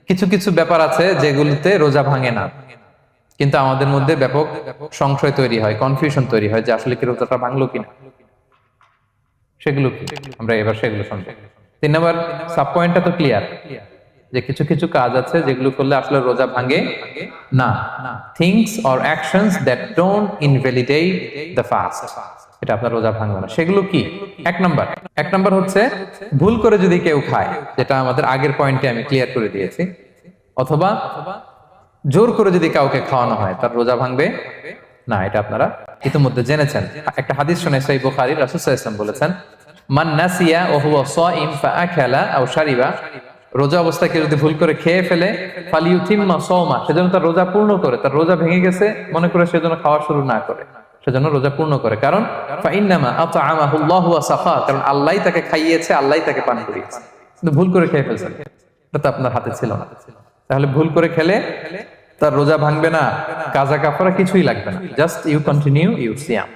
কিছু কিছু ব্যাপার আছে যেগুলোতে রোজা ভাঙে না, কিন্তু আমাদের মধ্যে ব্যাপক সংশয় তৈরি হয়, কনফিউশন তৈরি হয় যে আসলে কি রোজাটা ভাঙলো কিনা। সেগুলো কি, আমরা এবার সেগুলো শুনবো। 3 নম্বর সাব পয়েন্টটা তো ক্লিয়ার, যে কিছু কিছু কাজ আছে যেগুলো করলে আসলে রোজা ভাঙে না। Things or actions that don't invalidate the fast, এটা আপনার রোজা ভাঙবে না। সেগুলো কি? এক নম্বর হচ্ছে ভুল করে যদি কেউ খায়, যেটা আমাদের আগের পয়েন্টে আমি ক্লিয়ার করে দিয়েছি, অথবা জোর করে যদি কাউকে খাওয়ানো হয়, তার রোজা ভাঙবে না, এটা আপনারা ইতিমধ্যে জেনেছেন। একটা হাদিস শুনে সহিহ বুখারী, রাসূল সাল্লাল্লাহু আলাইহি ওয়াসাল্লাম বলেছেন, মান নাসিয়া ওয়া হুয়া সাইম ফাআকালা আও শারিবা, রোজা অবস্থায় কেউ যদি ভুল করে খেয়ে ফেলে, ফালিউতিম্মা সাওমা, সেজন্য তার রোজা পূর্ণ করে, তার রোজা ভেঙে গেছে মনে করে সেজন্য খাওয়া শুরু না করে, সেজন্য রোজা পূর্ণ করে। কারণ ফাইন্নামা আতআমাহুল্লাহু ওয়া সাফা, কারণ আল্লাহই তাকে খাইয়েছে, আল্লাহই তাকে পান করিয়েছে। কিন্তু ভুল করে খেয়ে ফেলছেন, এটা তো আপনার হাতে ছিল না। তাহলে ভুল করে খেলে তার রোজা ভাঙবে না, কাজা কাফারা কিছুই লাগবে না, just you continue your Siam.